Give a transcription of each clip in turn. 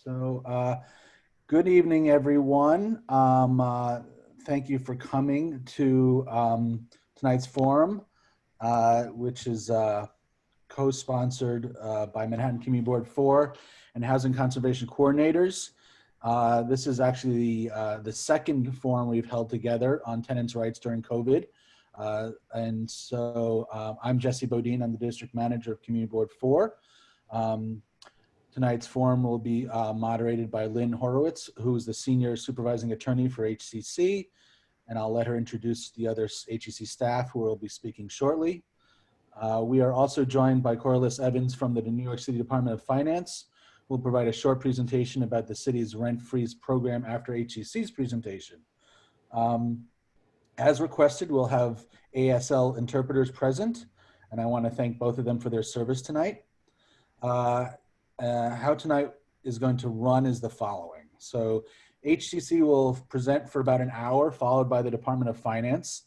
Good evening, everyone. Thank you for coming to tonight's forum, which is co-sponsored by Manhattan Community Board 4 and Housing Conservation Coordinators. This is actually the second forum we've held together on tenants' rights during COVID. I'm Jesse Bodine. I'm the District Manager of Community Board 4. Tonight's forum will be moderated by Lynn Horowitz, who is the Senior Supervising Attorney for HCC, and I'll let her introduce the other HCC staff who will be speaking shortly. We are also joined by Corliss Evans from the New York City Department of Finance, who will provide a short presentation about the city's rent freeze program after HCC's presentation. As requested, we'll have ASL interpreters present, and I want to thank both of them for their service tonight. How tonight is going to run is the following. So HCC will present for about an hour, followed by the Department of Finance.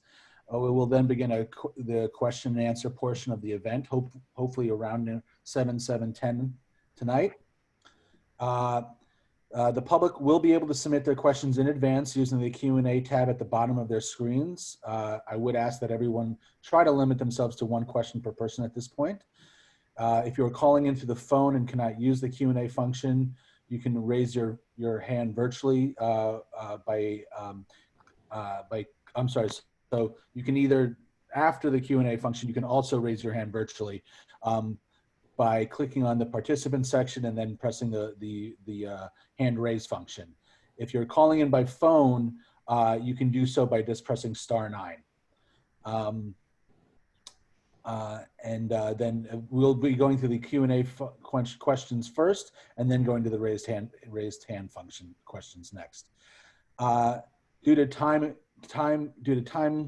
We will then begin the question and answer portion of the event, hopefully around 7:10 tonight. The public will be able to submit their questions in advance using the Q&A tab at the bottom of their screens. I would ask that everyone try to limit themselves to one question per person at this point. If you're calling into the phone and cannot use the Q&A function, you can raise your hand virtually so you can either, after the Q&A function, you can also raise your hand virtually by clicking on the participant section and then pressing the hand raise function. If you're calling in by phone, you can do so by just pressing *9. Then we'll be going through the Q&A questions first, and then going to the raised hand function questions next. Due to time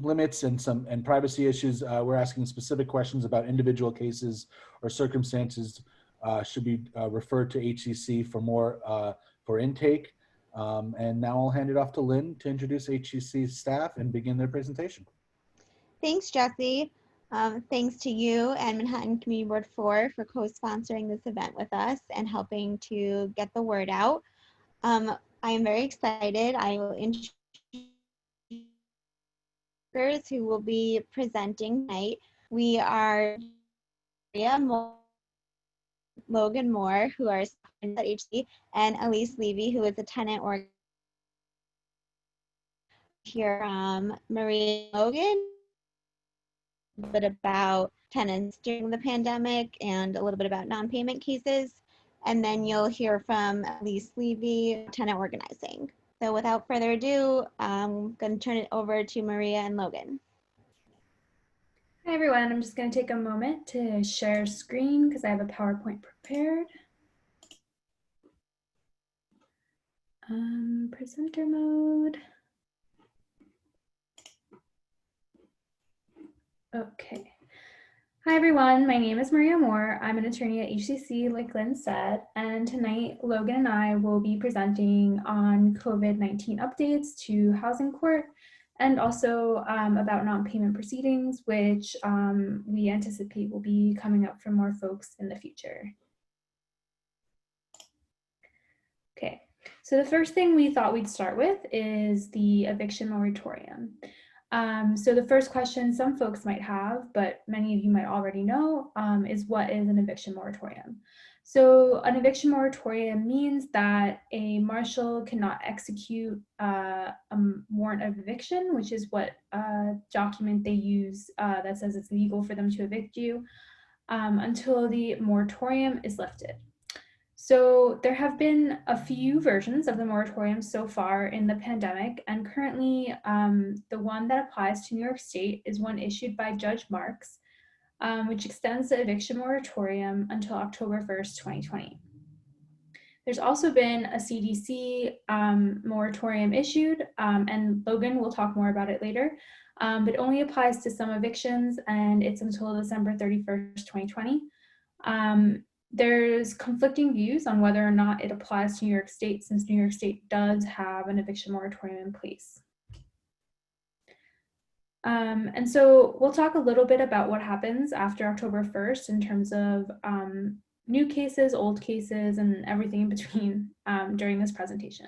limits and privacy issues, we're asking specific questions about individual cases or circumstances should be referred to HCC for more for intake. And now I'll hand it off to Lynn to introduce HCC staff and begin their presentation. Thanks, Jesse. Thanks to you and Manhattan Community Board 4 for co-sponsoring this event with us and helping to get the word out. I am very excited. I will introduce who will be presenting tonight. We are Logan Moore, who are at HC, and Elise Levy, who is a tenant organizer. Here from Maria Logan, a bit about tenants during the pandemic and a little bit about non-payment cases. And then you'll hear from Elise Levy, tenant organizing. So without further ado, I'm going to turn it over to Maria and Logan. Hi everyone, I'm just going to take a moment to share screen because I have a PowerPoint prepared. Presenter mode. Okay. Hi everyone, my name is Maria Moore. I'm an attorney at HCC, like Lynn said, and tonight Logan and I will be presenting on COVID-19 updates to Housing Court and also about non-payment proceedings, which we anticipate will be coming up for more folks in the future. Okay, so the first thing we thought we'd start with is the eviction moratorium. So the first question some folks might have, but many of you might already know, is what is an eviction moratorium? So an eviction moratorium means that a marshal cannot execute a warrant of eviction, which is what document they use that says it's legal for them to evict you, until the moratorium is lifted. So there have been a few versions of the moratorium so far in the pandemic, and currently the one that applies to New York State is one issued by Judge Marks, which extends the eviction moratorium until October 1st, 2020. There's also been a CDC moratorium issued, and Logan will talk more about it later, but it only applies to some evictions, and it's until December 31st, 2020. There's conflicting views on whether or not it applies to New York State, since New York State does have an eviction moratorium in place. And so we'll talk a little bit about what happens after October 1st in terms of new cases, old cases, and everything in between during this presentation.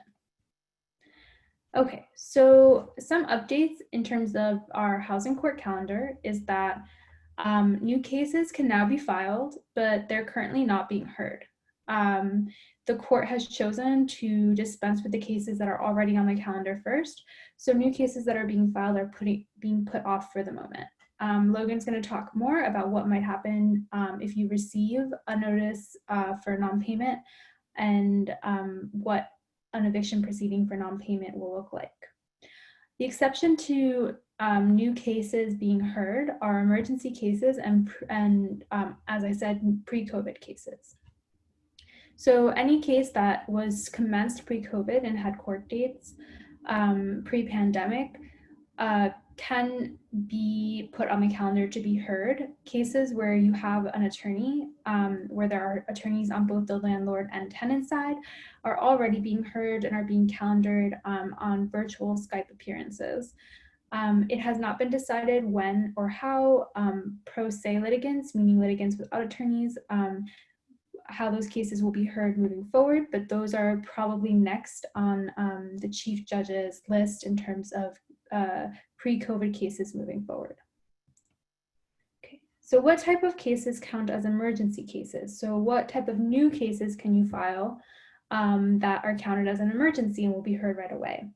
Okay, so some updates in terms of our housing court calendar is that new cases can now be filed, but they're currently not being heard. The court has chosen to dispense with the cases that are already on the calendar first. So new cases that are being filed are being put off for the moment. Logan's going to talk more about what might happen if you receive a notice for non-payment and what an eviction proceeding for non-payment will look like. The exception to new cases being heard are emergency cases and as I said, pre-COVID cases. So any case that was commenced pre-COVID and had court dates pre-pandemic can be put on the calendar to be heard. Cases where you have an attorney, where there are attorneys on both the landlord and tenant side, are already being heard and are being calendared on virtual Skype appearances. It has not been decided when or how pro se litigants, meaning litigants without attorneys, how those cases will be heard moving forward, but those are probably next on the chief judge's list in terms of pre-COVID cases moving forward. Okay, so what type of cases count as emergency cases? So what type of new cases can you file that are counted as an emergency and will be heard right away?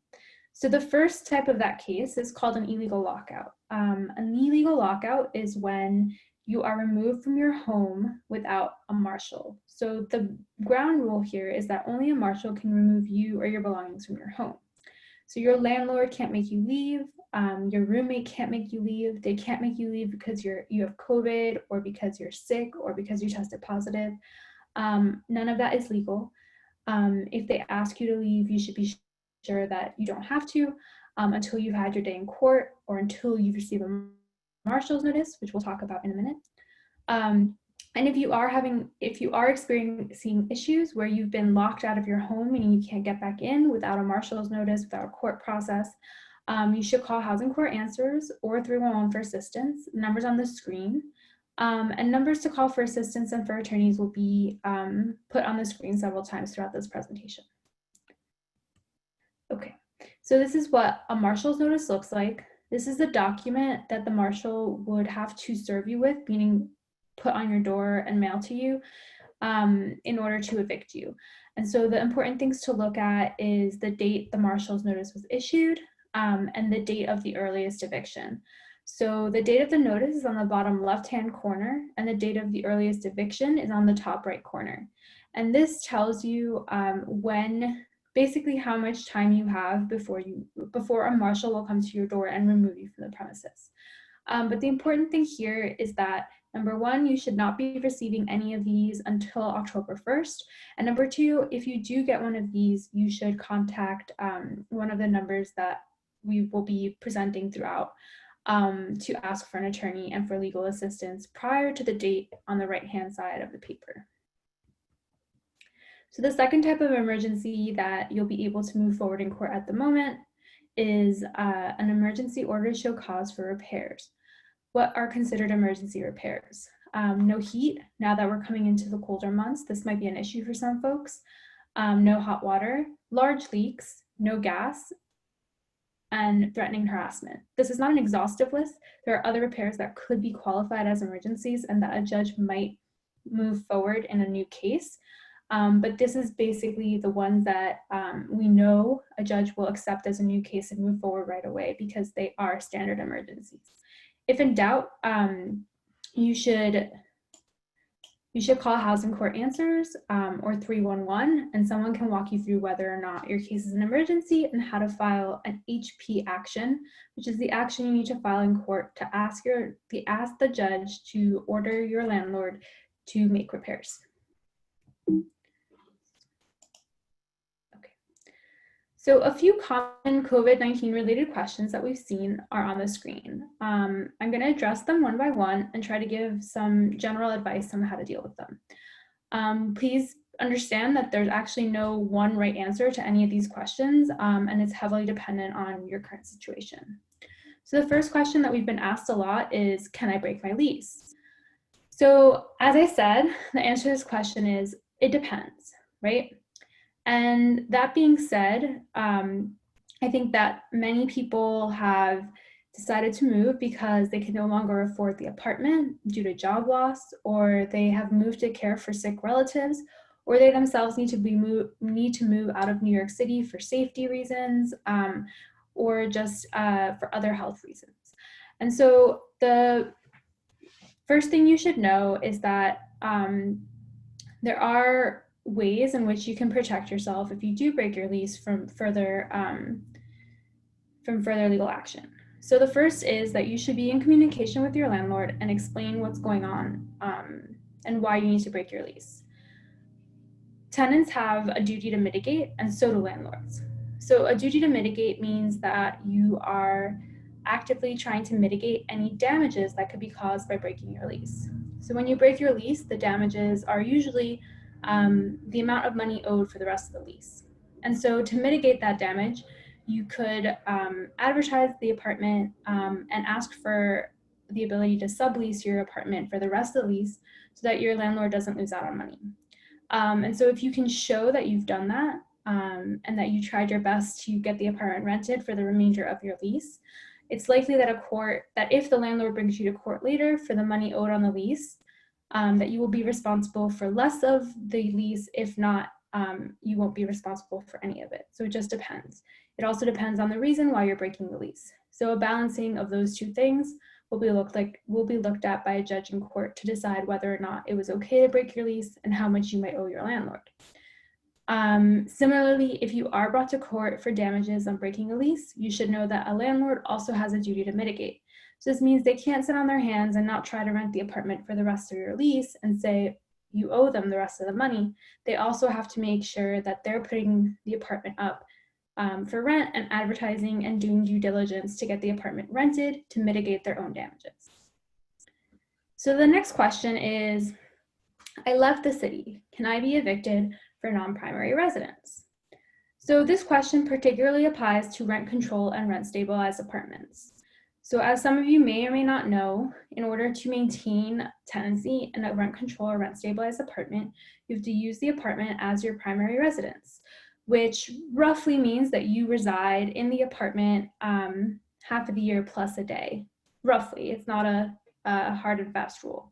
So the first type of that case is called an illegal lockout. An illegal lockout is when you are removed from your home without a marshal. So the ground rule here is that only a marshal can remove you or your belongings from your home. So your landlord can't make you leave, your roommate can't make you leave, they can't make you leave because you have COVID or because you're sick or because you tested positive. None of that is legal. If they ask you to leave, you should be sure that you don't have to until you've had your day in court or until you've received a marshal's notice, which we'll talk about in a minute. And if you are experiencing issues where you've been locked out of your home, meaning you can't get back in without a marshal's notice, without a court process, you should call Housing Court Answers or 311 for assistance. Numbers on the screen. And numbers to call for assistance and for attorneys will be put on the screen several times throughout this presentation. Okay, so this is what a marshal's notice looks like. This is the document that the marshal would have to serve you with, meaning put on your door and mail to you in order to evict you. And so the important things to look at is the date the marshal's notice was issued and the date of the earliest eviction. So the date of the notice is on the bottom left-hand corner and the date of the earliest eviction is on the top right corner. And this tells you basically how much time you have before a marshal will come to your door and remove you from the premises. But the important thing here is that, number one, you should not be receiving any of these until October 1st. And number two, if you do get one of these, you should contact one of the numbers that we will be presenting throughout to ask for an attorney and for legal assistance prior to the date on the right-hand side of the paper. So the second type of emergency that you'll be able to move forward in court at the moment is an emergency order to show cause for repairs. What are considered emergency repairs? No heat. Now that we're coming into the colder months, this might be an issue for some folks. No hot water, large leaks, no gas, and threatening harassment. This is not an exhaustive list. There are other repairs that could be qualified as emergencies and that a judge might move forward in a new case. But this is basically the ones that we know a judge will accept as a new case and move forward right away because they are standard emergencies. If in doubt, you should call Housing Court Answers or 311, and someone can walk you through whether or not your case is an emergency and how to file an HP action, which is the action you need to file in court to ask the judge to order your landlord to make repairs. So a few common COVID-19 related questions that we've seen are on the screen. I'm going to address them one by one and try to give some general advice on how to deal with them. Please understand that there's actually no one right answer to any of these questions, and it's heavily dependent on your current situation. So the first question that we've been asked a lot is, can I break my lease? So as I said, the answer to this question is, it depends, right? And that being said, I think that many people have decided to move because they can no longer afford the apartment due to job loss, or they have moved to care for sick relatives, or they themselves need to move out of New York City for safety reasons, or just for other health reasons. And so the first thing you should know is that there are ways in which you can protect yourself if you do break your lease from further legal action. So the first is that you should be in communication with your landlord and explain what's going on and why you need to break your lease. Tenants have a duty to mitigate, and so do landlords. So a duty to mitigate means that you are actively trying to mitigate any damages that could be caused by breaking your lease. So when you break your lease, the damages are usually the amount of money owed for the rest of the lease. And so to mitigate that damage, you could advertise the apartment and ask for the ability to sublease your apartment for the rest of the lease so that your landlord doesn't lose out on money. And so if you can show that you've done that and that you tried your best to get the apartment rented for the remainder of your lease, it's likely that that if the landlord brings you to court later for the money owed on the lease, that you will be responsible for less of the lease. If not, you won't be responsible for any of it. So it just depends. It also depends on the reason why you're breaking the lease. So a balancing of those two things will be looked at by a judge in court to decide whether or not it was okay to break your lease and how much you might owe your landlord. Similarly, if you are brought to court for damages on breaking a lease, you should know that a landlord also has a duty to mitigate. So this means they can't sit on their hands and not try to rent the apartment for the rest of your lease and say you owe them the rest of the money. They also have to make sure that they're putting the apartment up for rent and advertising and doing due diligence to get the apartment rented to mitigate their own damages. So the next question is, I left the city. Can I be evicted for non-primary residence? So this question particularly applies to rent control and rent stabilized apartments. So as some of you may or may not know, in order to maintain tenancy in a rent control or rent stabilized apartment, you have to use the apartment as your primary residence, which roughly means that you reside in the apartment half of the year plus a day. Roughly, it's not a hard and fast rule.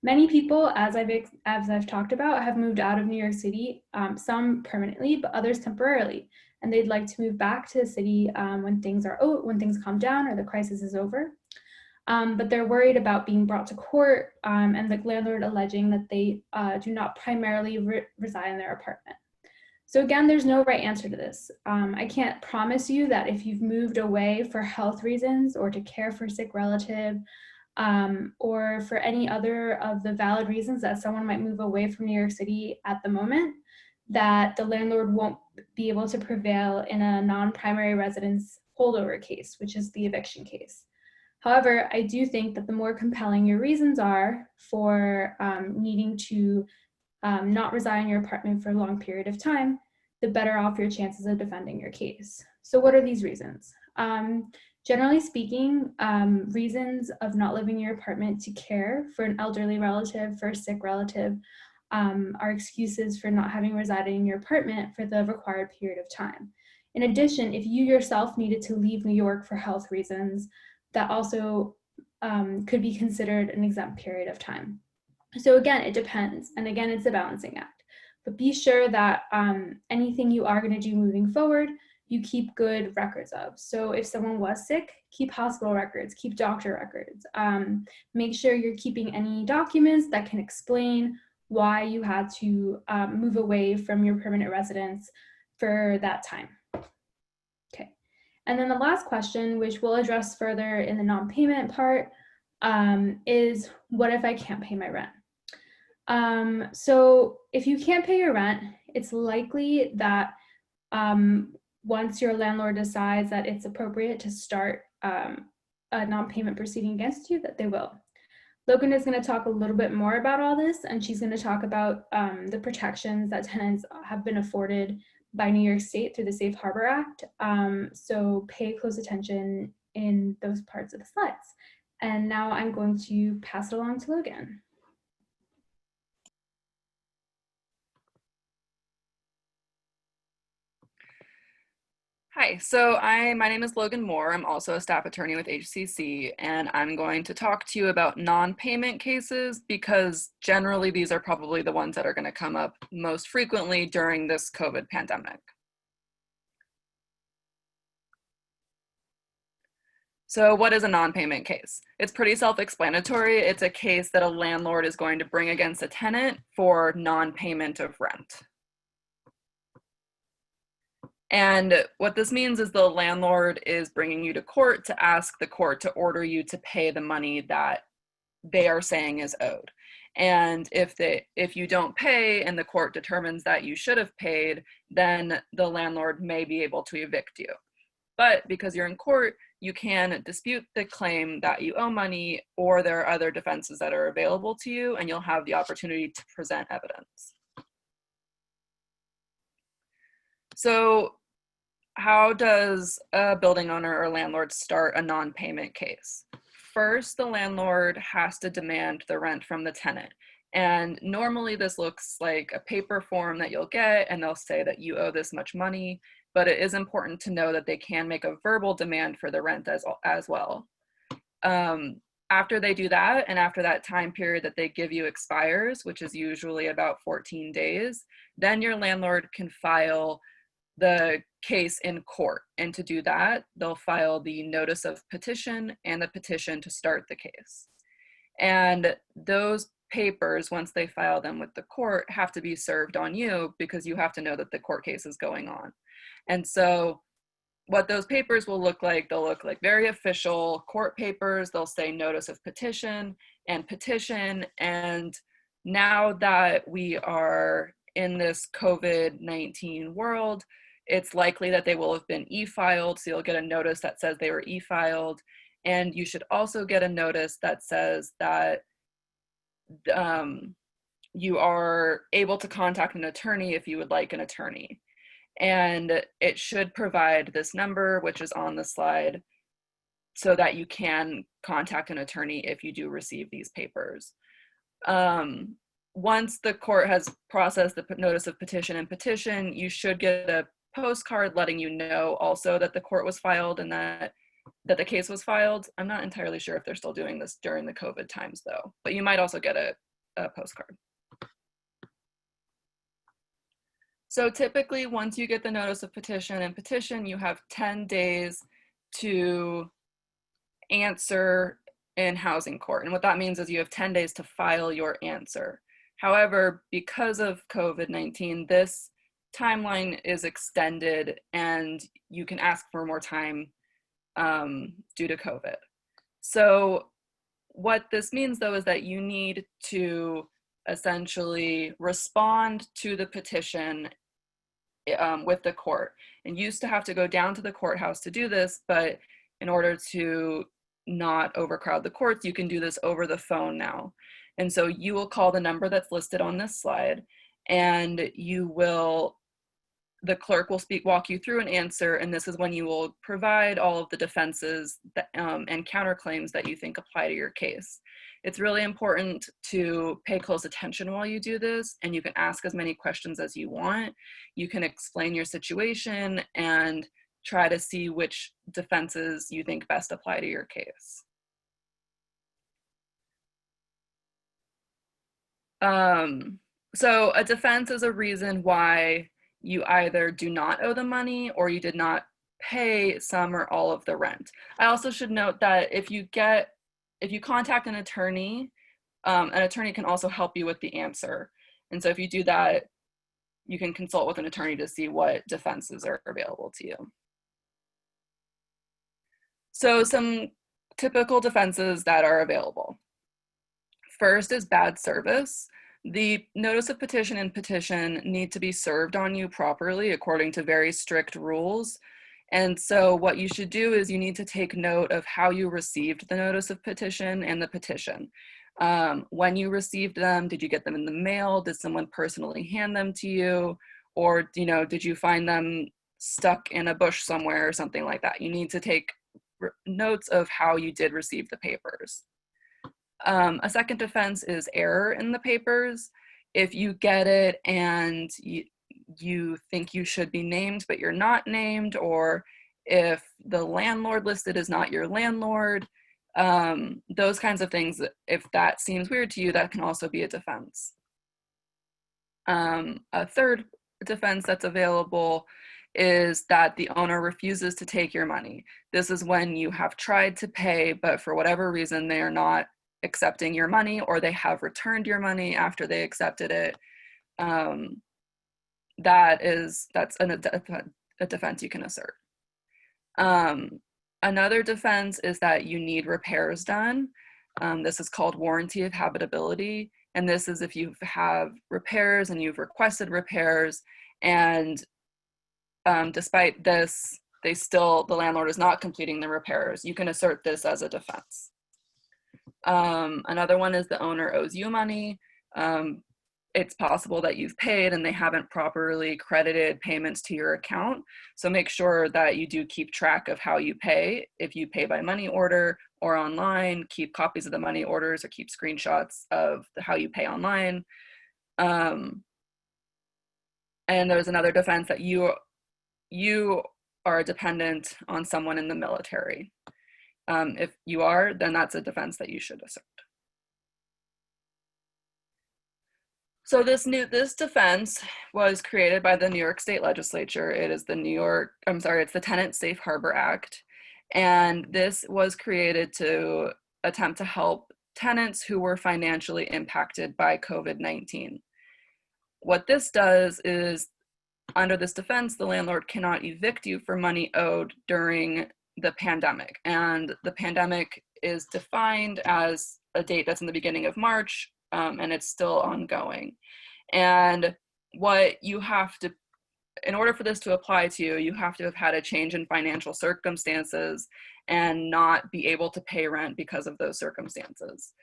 Many people, as I've talked about, have moved out of New York City, some permanently, but others temporarily, and they'd like to move back to the city when things calm down or the crisis is over. But they're worried about being brought to court and the landlord alleging that they do not primarily reside in their apartment. So again, there's no right answer to this. I can't promise you that if you've moved away for health reasons or to care for a sick relative, or for any other of the valid reasons that someone might move away from New York City at the moment, that the landlord won't be able to prevail in a non-primary residence holdover case, which is the eviction case. However, I do think that the more compelling your reasons are for needing to not reside in your apartment for a long period of time, the better off your chances of defending your case. So what are these reasons? Generally speaking, reasons of not living in your apartment to care for an elderly relative, for a sick relative, are excuses for not having resided in your apartment for the required period of time. In addition, if you yourself needed to leave New York for health reasons, that also could be considered an exempt period of time. So again, it depends. And again, it's a balancing act. But be sure that anything you are going to do moving forward, you keep good records of. So if someone was sick, keep hospital records, keep doctor records. Make sure you're keeping any documents that can explain why you had to move away from your permanent residence for that time. Okay. And then the last question, which we'll address further in the non-payment part, is what if I can't pay my rent? So if you can't pay your rent, it's likely that once your landlord decides that it's appropriate to start a non-payment proceeding against you, that they will. Logan is going to talk a little bit more about all this, and she's going to talk about the protections that tenants have been afforded by New York State through the Safe Harbor Act. So pay close attention in those parts of the slides. And now I'm going to pass it along to Logan. Hi, my name is Logan Moore. I'm also a staff attorney with HCC, and I'm going to talk to you about non-payment cases because generally these are probably the ones that are going to come up most frequently during this COVID pandemic. So what is a non-payment case? It's pretty self-explanatory. It's a case that a landlord is going to bring against a tenant for non-payment of rent. And what this means is the landlord is bringing you to court to ask the court to order you to pay the money that they are saying is owed. And if you don't pay and the court determines that you should have paid, then the landlord may be able to evict you. But because you're in court, you can dispute the claim that you owe money, or there are other defenses that are available to you, and you'll have the opportunity to present evidence. So how does a building owner or landlord start a non-payment case? First, the landlord has to demand the rent from the tenant. And normally this looks like a paper form that you'll get, and they'll say that you owe this much money, but it is important to know that they can make a verbal demand for the rent as well. After they do that, and after that time period that they give you expires, which is usually about 14 days, then your landlord can file the case in court. And to do that, they'll file the notice of petition and the petition to start the case. And those papers, once they file them with the court, have to be served on you because you have to know that the court case is going on. And so what those papers will look like, they'll look like very official court papers. They'll say notice of petition and petition. And now that we are in this COVID-19 world, it's likely that they will have been e-filed. So you'll get a notice that says they were e-filed. And you should also get a notice that says that you are able to contact an attorney if you would like an attorney. And it should provide this number, which is on the slide, so that you can contact an attorney if you do receive these papers. Once the court has processed the notice of petition and petition, you should get a postcard letting you know also that the court was filed and that the case was filed. I'm not entirely sure if they're still doing this during the COVID times though, but you might also get a postcard. So typically, once you get the notice of petition and petition, you have 10 days to answer in housing court. And what that means is you have 10 days to file your answer. However, because of COVID-19, this timeline is extended and you can ask for more time due to COVID. So what this means though is that you need to essentially respond to the petition with the court. And you used to have to go down to the courthouse to do this, but in order to not overcrowd the courts, you can do this over the phone now. And so you will call the number that's listed on this slide, and the clerk will walk you through an answer, and this is when you will provide all of the defenses and counterclaims that you think apply to your case. It's really important to pay close attention while you do this, and you can ask as many questions as you want. You can explain your situation and try to see which defenses you think best apply to your case. So a defense is a reason why you either do not owe the money or you did not pay some or all of the rent. I also should note that if you contact an attorney can also help you with the answer. And so if you do that, you can consult with an attorney to see what defenses are available to you. So some typical defenses that are available. First is bad service. The notice of petition and petition need to be served on you properly according to very strict rules. And so what you should do is you need to take note of how you received the notice of petition and the petition. When you received them, did you get them in the mail? Did someone personally hand them to you? Or, did you find them stuck in a bush somewhere or something like that? You need to take notes of how you did receive the papers. A second defense is error in the papers. If you get it and you think you should be named but you're not named, or if the landlord listed is not your landlord, those kinds of things. If that seems weird to you, that can also be a defense. A third defense that's available is that the owner refuses to take your money. This is when you have tried to pay, but for whatever reason, they are not accepting your money, or they have returned your money after they accepted it. That's a defense you can assert. Another defense is that you need repairs done. This is called warranty of habitability. And this is if you have repairs and you've requested repairs, and despite this, the landlord is not completing the repairs, you can assert this as a defense. Another one is the owner owes you money. It's possible that you've paid and they haven't properly credited payments to your account. So make sure that you do keep track of how you pay. If you pay by money order or online, keep copies of the money orders or keep screenshots of how you pay online. And there's another defense that you are dependent on someone in the military. If you are, then that's a defense that you should assert. So this defense was created by the New York State Legislature. It is it's the Tenant Safe Harbor Act. And this was created to attempt to help tenants who were financially impacted by COVID-19. What this does is, under this defense, the landlord cannot evict you for money owed during the pandemic. And the pandemic is defined as a date that's in the beginning of March, and it's still ongoing. And what you have to, in order for this to apply to you, you have to have had a change in financial circumstances and not be able to pay rent because of those circumstances.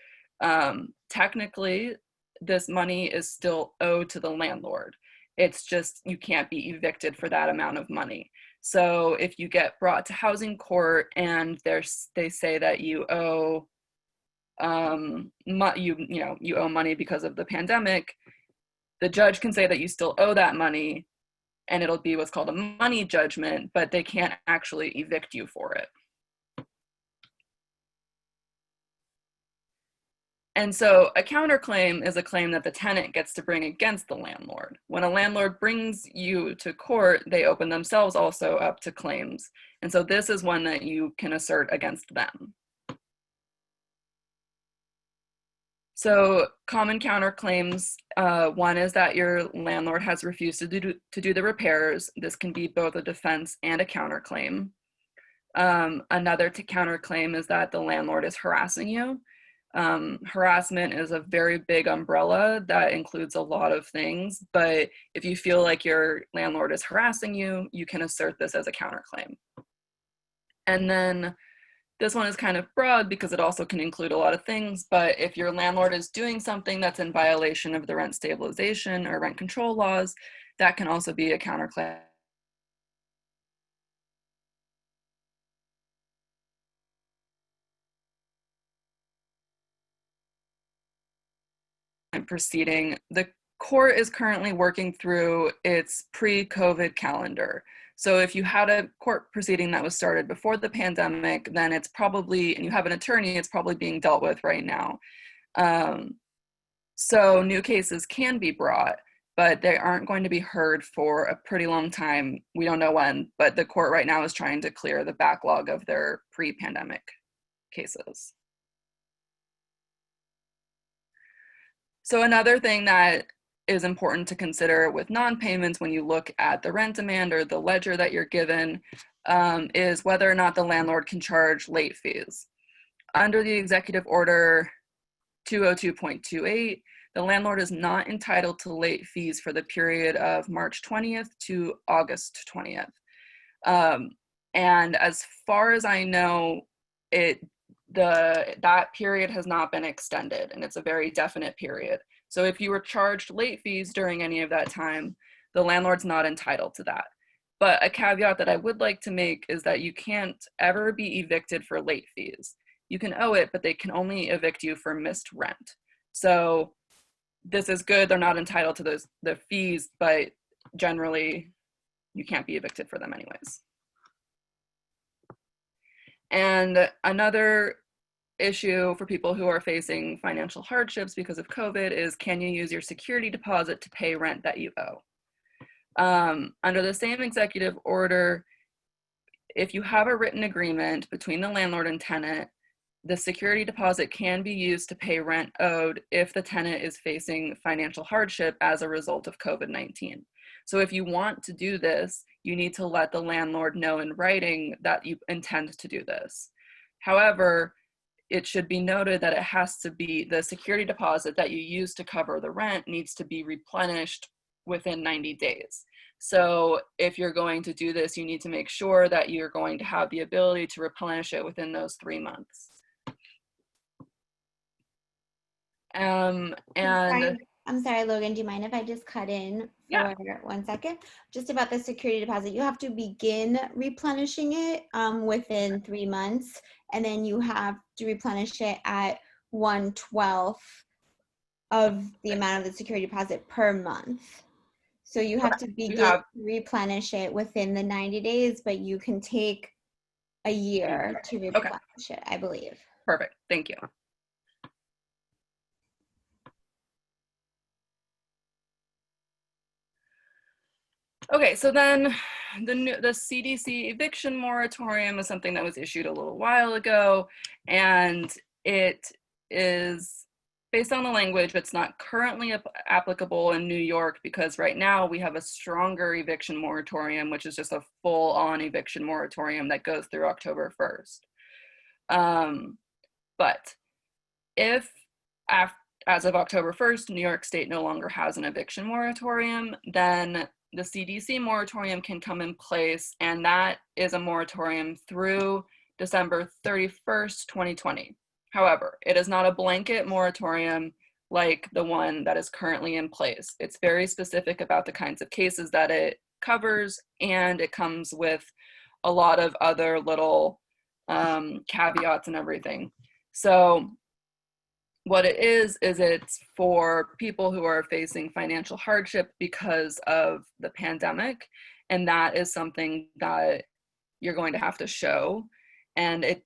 Technically, this money is still owed to the landlord. It's just you can't be evicted for that amount of money. So if you get brought to housing court and they say that you owe you owe money because of the pandemic, the judge can say that you still owe that money, and it'll be what's called a money judgment, but they can't actually evict you for it. And so a counterclaim is a claim that the tenant gets to bring against the landlord. When a landlord brings you to court, they open themselves also up to claims. And so this is one that you can assert against them. So common counterclaims, one is that your landlord has refused to do the repairs. This can be both a defense and a counterclaim. Another counterclaim is that the landlord is harassing you. Harassment is a very big umbrella that includes a lot of things, but if you feel like your landlord is harassing you, you can assert this as a counterclaim. And then this one is kind of broad because it also can include a lot of things, but if your landlord is doing something that's in violation of the rent stabilization or rent control laws, that can also be a counterclaim. Proceeding. The court is currently working through its pre-COVID calendar. So if you had a court proceeding that was started before the pandemic, then it's probably, and you have an attorney, it's probably being dealt with right now. So new cases can be brought, but they aren't going to be heard for a pretty long time. We don't know when, but the court right now is trying to clear the backlog of their pre-pandemic cases. So another thing that is important to consider with non-payments when you look at the rent demand or the ledger that you're given is whether or not the landlord can charge late fees. Under the Executive Order 202.28, the landlord is not entitled to late fees for the period of March 20th to August 20th. And as far as I know, that period has not been extended, and it's a very definite period. So if you were charged late fees during any of that time, the landlord's not entitled to that. But a caveat that I would like to make is that you can't ever be evicted for late fees. You can owe it, but they can only evict you for missed rent. So this is good, they're not entitled to the fees, but generally you can't be evicted for them anyways. And another issue for people who are facing financial hardships because of COVID is, can you use your security deposit to pay rent that you owe? Under the same executive order, if you have a written agreement between the landlord and tenant, the security deposit can be used to pay rent owed if the tenant is facing financial hardship as a result of COVID-19. So if you want to do this, you need to let the landlord know in writing that you intend to do this. However, it should be noted that it has to be, the security deposit that you use to cover the rent needs to be replenished within 90 days. So if you're going to do this, you need to make sure that you're going to have the ability to replenish it within those 3 months. I'm sorry, Logan, do you mind if I just cut in for 1 second? Just about the security deposit, you have to begin replenishing it within 3 months, and then you have to replenish it at 1/12 of the amount of the security deposit per month. So you have to begin to replenish it within the 90 days, but you can take a year to replenish it, I believe. Perfect, thank you. Okay, so then the CDC eviction moratorium is something that was issued a little while ago, and it is based on the language. It's not currently applicable in New York because right now we have a stronger eviction moratorium, which is just a full-on eviction moratorium that goes through October 1st. But if as of October 1st, New York State no longer has an eviction moratorium, then the CDC moratorium can come in place, and that is a moratorium through December 31st, 2020. However, it is not a blanket moratorium like the one that is currently in place. It's very specific about the kinds of cases that it covers, and it comes with a lot of other little caveats and everything. So what it is it's for people who are facing financial hardship because of the pandemic, and that is something that you're going to have to show, and it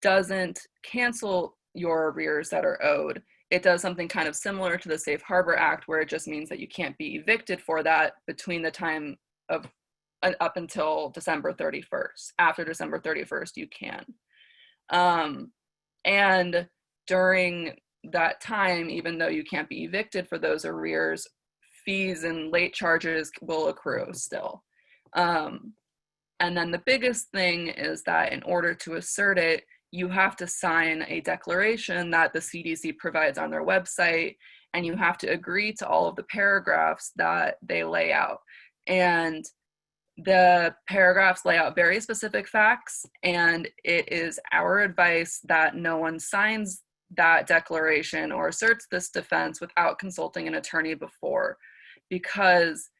doesn't cancel your arrears that are owed. It does something kind of similar to the Safe Harbor Act, where it just means that you can't be evicted for that between the time of up until December 31st. After December 31st, you can. And during that time, even though you can't be evicted for those arrears, fees and late charges will accrue still. And then the biggest thing is that in order to assert it, you have to sign a declaration that the CDC provides on their website, and you have to agree to all of the paragraphs that they lay out. And the paragraphs lay out very specific facts, and it is our advice that no one signs that declaration or asserts this defense without consulting an attorney before, because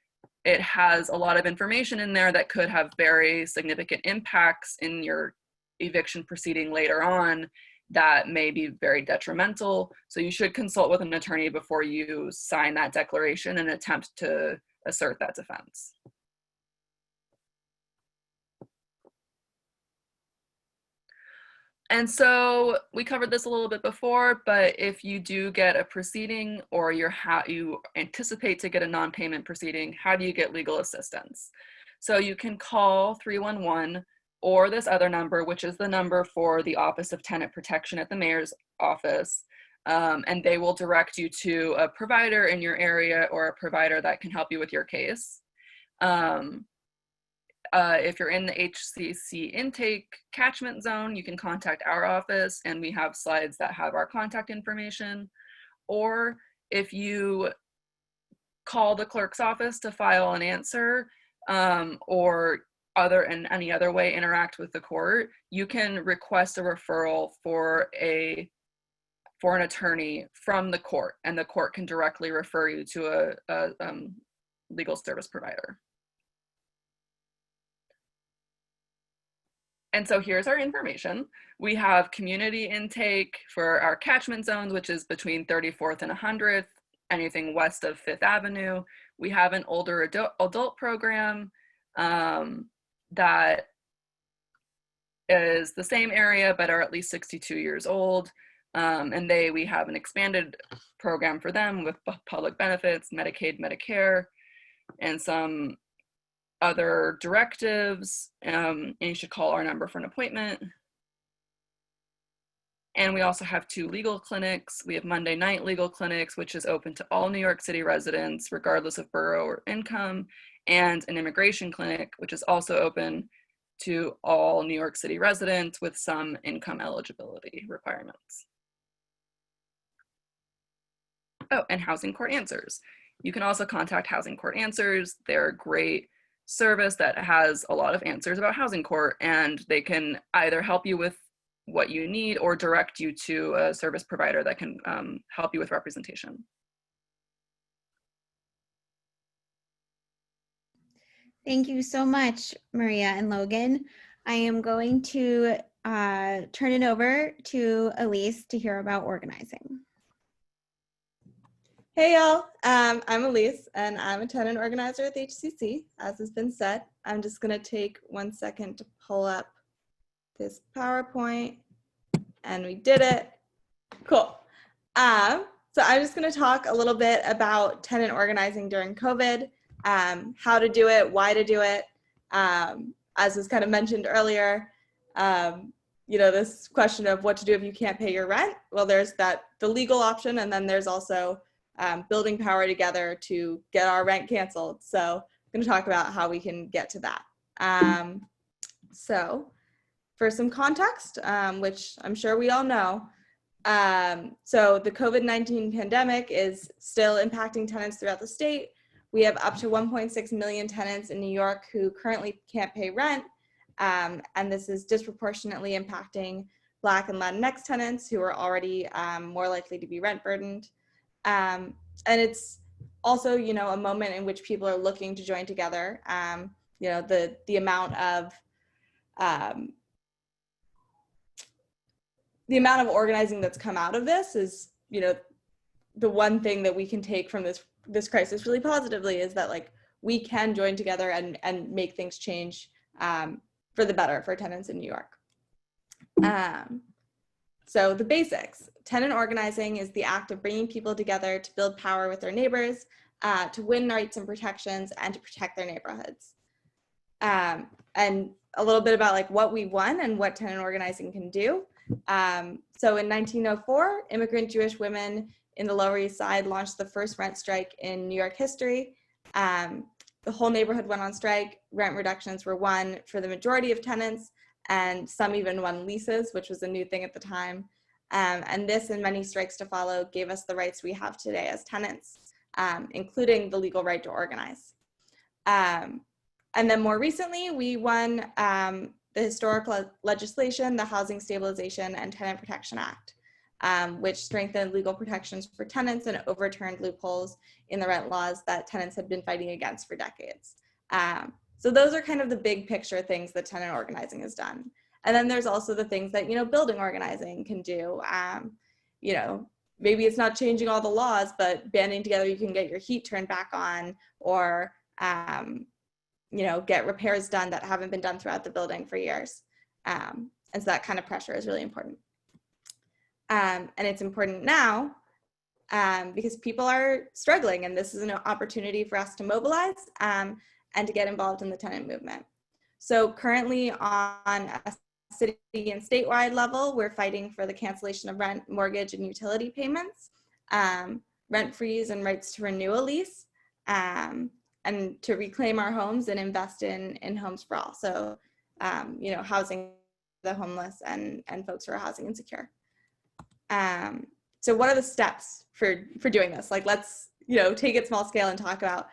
it has a lot of information in there that could have very significant impacts in your eviction proceeding later on that may be very detrimental. So you should consult with an attorney before you sign that declaration and attempt to assert that defense. And so we covered this a little bit before, but if you do get a proceeding, or you anticipate to get a non-payment proceeding, how do you get legal assistance? So you can call 311 or this other number, which is the number for the Office of Tenant Protection at the mayor's office, and they will direct you to a provider in your area or a provider that can help you with your case. If you're in the HCC intake catchment zone, you can contact our office, and we have slides that have our contact information. Or if you call the clerk's office to file an answer, or in any other way interact with the court, you can request a referral for an attorney from the court, and the court can directly refer you to a legal service provider. And so here's our information. We have community intake for our catchment zones, which is between 34th and 100th, anything west of 5th Avenue. We have an older adult program that is the same area but are at least 62 years old. And we have an expanded program for them with public benefits, Medicaid, Medicare, and some other directives. And you should call our number for an appointment. And we also have 2 legal clinics. We have Monday night legal clinics, which is open to all New York City residents, regardless of borough or income, and an immigration clinic, which is also open to all New York City residents with some income eligibility requirements. Oh, and Housing Court Answers. You can also contact Housing Court Answers. They're a great service that has a lot of answers about housing court, and they can either help you with what you need or direct you to a service provider that can help you with representation. Thank you so much, Maria and Logan. I am going to turn it over to Elise to hear about organizing. Hey y'all, I'm Elise and I'm a tenant organizer at the HCC, as has been said. I'm just gonna take 1 second to pull up this PowerPoint, and we did it. Cool. So I'm just gonna talk a little bit about tenant organizing during COVID, how to do it, why to do it. As was kind of mentioned earlier, you know, this question of what to do if you can't pay your rent. Well, there's the legal option, and then there's also building power together to get our rent canceled. So I'm going to talk about how we can get to that. So for some context, which I'm sure we all know, so the COVID-19 pandemic is still impacting tenants throughout the state. We have up to 1.6 million tenants in New York who currently can't pay rent. And this is disproportionately impacting Black and Latinx tenants who are already more likely to be rent burdened. And it's also, you know, a moment in which people are looking to join together. You know, the amount of organizing that's come out of this is, you know, the one thing that we can take from this crisis really positively is that, like, we can join together and make things change for the better for tenants in New York. So the basics. Tenant organizing is the act of bringing people together to build power with their neighbors, to win rights and protections, and to protect their neighborhoods. And a little bit about like what we won and what tenant organizing can do. So in 1904, immigrant Jewish women in the Lower East Side launched the first rent strike in New York history. The whole neighborhood went on strike. Rent reductions were won for the majority of tenants, and some even won leases, which was a new thing at the time. And this and many strikes to follow gave us the rights we have today as tenants, including the legal right to organize. And then more recently, we won the historic legislation, the Housing Stabilization and Tenant Protection Act, which strengthened legal protections for tenants and overturned loopholes in the rent laws that tenants had been fighting against for decades. So those are kind of the big picture things that tenant organizing has done. And then there's also the things that, you know, building organizing can do. You know, maybe it's not changing all the laws, but banding together, you can get your heat turned back on, or, you know, get repairs done that haven't been done throughout the building for years. And so that kind of pressure is really important. And it's important now because people are struggling, and this is an opportunity for us to mobilize and to get involved in the tenant movement. So currently on a city and statewide level, we're fighting for the cancellation of rent, mortgage, and utility payments, rent freeze and rights to renew a lease, and to reclaim our homes and invest in homes for all. So, you know, housing the homeless and folks who are housing insecure. So what are the steps for doing this? Like, let's, you know, take it small scale and talk about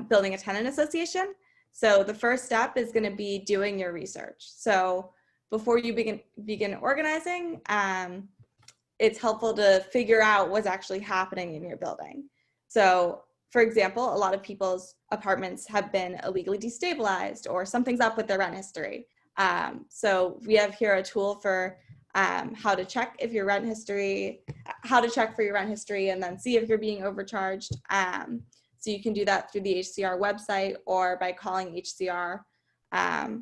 building a tenant association. So the first step is going to be doing your research. So before you begin organizing, it's helpful to figure out what's actually happening in your building. So for example, a lot of people's apartments have been illegally destabilized, or something's up with their rent history. So we have here a tool for how to check if your rent history, how to check for your rent history and then see if you're being overcharged. So you can do that through the HCR website or by calling HCR at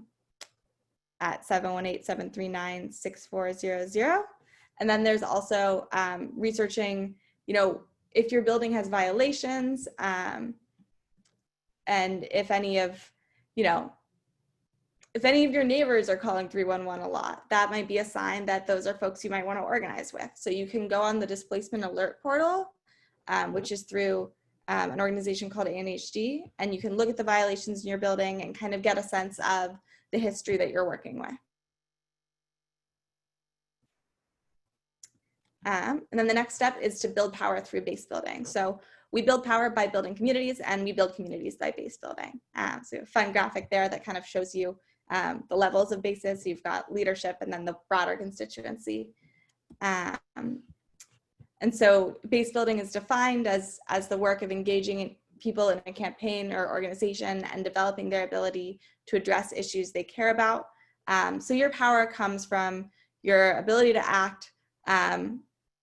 718-739-6400. And then there's also researching, if your building has violations, and if any of your neighbors are calling 311 a lot, that might be a sign that those are folks you might want to organize with. So you can go on the displacement alert portal, which is through an organization called ANHD, and you can look at the violations in your building and kind of get a sense of the history that you're working with. And then the next step is to build power through base building. So we build power by building communities, and we build communities by base building. So a fun graphic there that kind of shows you the levels of bases. So you've got leadership and then the broader constituency. And so base building is defined as the work of engaging people in a campaign or organization and developing their ability to address issues they care about. So your power comes from your ability to act,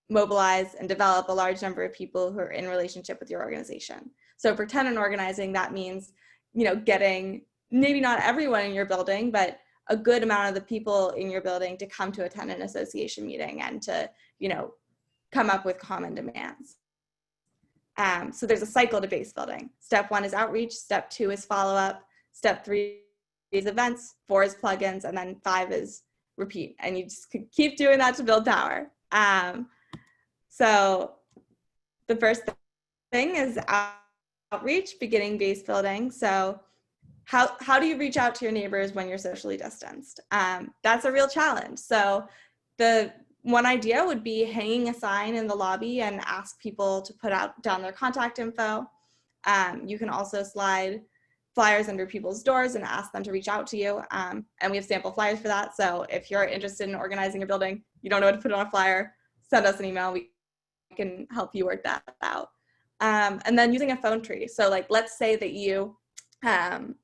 mobilize, and develop a large number of people who are in relationship with your organization. So for tenant organizing, that means, getting maybe not everyone in your building, but a good amount of the people in your building to come to a tenant association meeting and to, come up with common demands. So there's a cycle to base building. Step 1 is outreach. Step 2 is follow-up. Step 3 is events. 4 is plugins, and then 5 is repeat. And you just keep doing that to build power. So the first thing is outreach, beginning base building. So how do you reach out to your neighbors when you're socially distanced? That's a real challenge. So the one idea would be hanging a sign in the lobby and ask people to put down their contact info. You can also slide flyers under people's doors and ask them to reach out to you. And we have sample flyers for that. So if you're interested in organizing a building, you don't know what to put on a flyer, send us an email. We can help you work that out. And then using a phone tree. So let's say that you have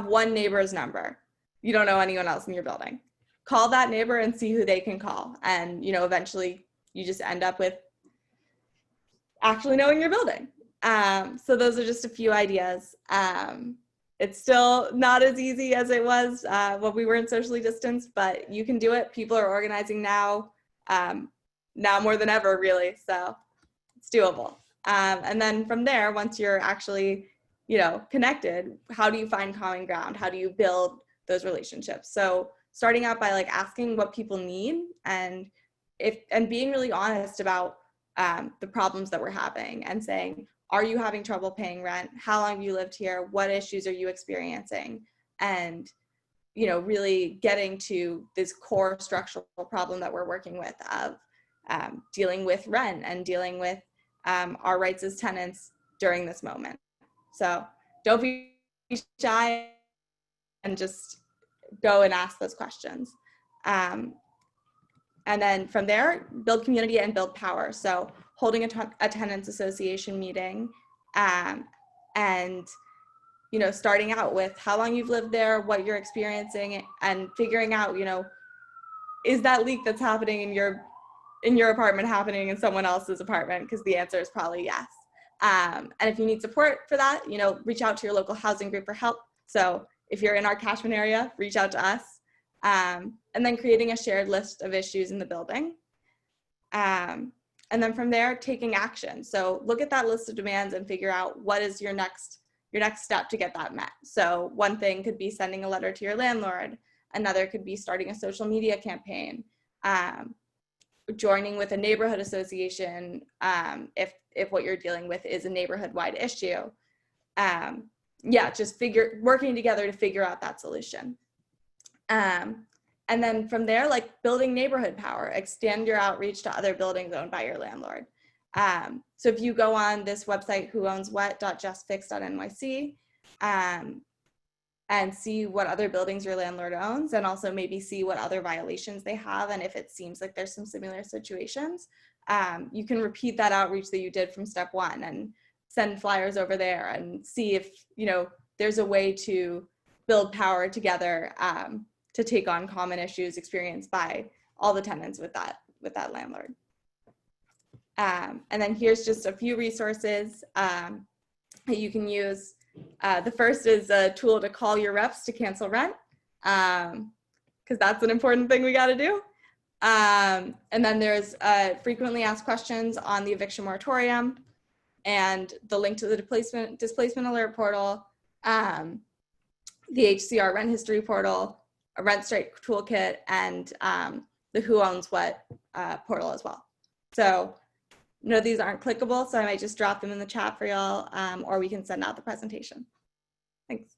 one neighbor's number. You don't know anyone else in your building. Call that neighbor and see who they can call. And, eventually you just end up with actually knowing your building. So those are just a few ideas. It's still not as easy as it was when we weren't socially distanced, but you can do it. People are organizing now more than ever, really. So it's doable. And then from there, once you're actually, connected, how do you find common ground? How do you build those relationships? So starting out by asking what people need and being really honest about the problems that we're having and saying, are you having trouble paying rent? How long have you lived here? What issues are you experiencing? And, really getting to this core structural problem that we're working with of dealing with rent and dealing with our rights as tenants during this moment. So don't be shy and just go and ask those questions. And then from there, build community and build power. So holding a tenants association meeting and, starting out with how long you've lived there, what you're experiencing, and figuring out, is that leak that's happening in your apartment happening in someone else's apartment? Because the answer is probably yes. And if you need support for that, reach out to your local housing group for help. So if you're in our catchment area, reach out to us. And then creating a shared list of issues in the building. And then from there, taking action. So look at that list of demands and figure out what is your next step to get that met. So one thing could be sending a letter to your landlord. Another could be starting a social media campaign. Joining with a neighborhood association if what you're dealing with is a neighborhood-wide issue. Just working together to figure out that solution. And then from there, building neighborhood power, extend your outreach to other buildings owned by your landlord. So if you go on this website, whoownswhat.justfix.nyc, and see what other buildings your landlord owns, and also maybe see what other violations they have, and if it seems like there's some similar situations, you can repeat that outreach that you did from step 1 and send flyers over there and see if there's a way to build power together to take on common issues experienced by all the tenants with that landlord. And then here's just a few resources that you can use. The first is a tool to call your reps to cancel rent, because that's an important thing we got to do. And then there's frequently asked questions on the eviction moratorium, and the link to the displacement alert portal, the HCR rent history portal, a rent strike toolkit, and the Who Owns What portal as well. So no, these aren't clickable, so I might just drop them in the chat for y'all, or we can send out the presentation. Thanks.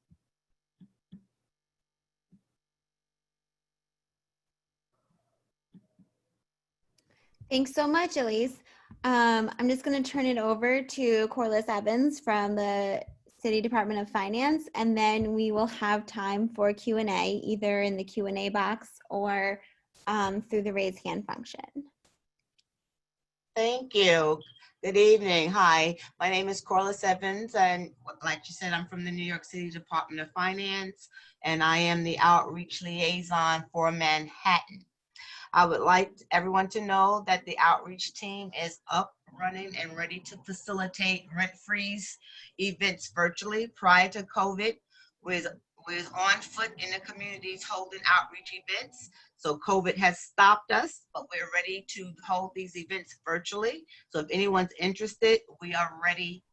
Thanks so much, Elise. I'm just going to turn it over to Corliss Evans from the City Department of Finance, and then we will have time for Q&A, either in the Q&A box or through the raise hand function. Thank you. Good evening. Hi, my name is Corliss Evans, and like you said, I'm from the New York City Department of Finance, and I am the outreach liaison for Manhattan. I would like everyone to know that the outreach team is up, running, and ready to facilitate rent-freeze events virtually. Prior to COVID, we was on foot in the communities holding outreach events. So COVID has stopped us, but we're ready to hold these events virtually. So if anyone's interested, we are ready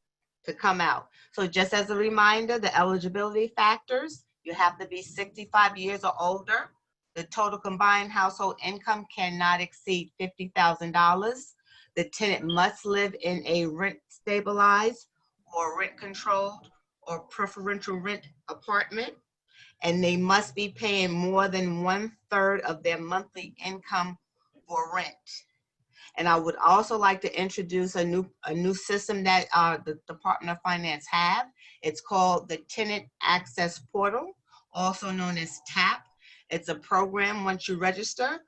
to come out. So just as a reminder, the eligibility factors, you have to be 65 years or older. The total combined household income cannot exceed $50,000. The tenant must live in a rent stabilized or rent controlled or preferential rent apartment, and they must be paying more than 1/3 of their monthly income for rent. And I would also like to introduce a new system that the Department of Finance have. It's called the Tenant Access Portal, also known as TAP. It's a program. Once you register,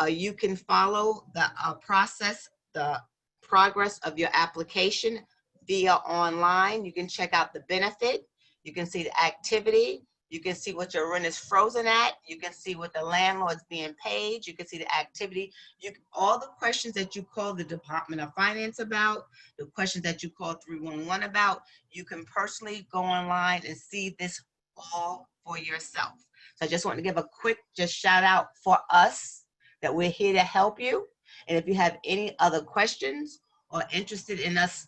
you can follow the process, the progress of your application via online. You can check out the benefit. You can see the activity. You can see what your rent is frozen at. You can see what the landlord's being paid. You can see the activity. All the questions that you call the Department of Finance about, the questions that you call 311 about, you can personally go online and see this all for yourself. So I just want to give a quick shout out for us that we're here to help you. And if you have any other questions or interested in us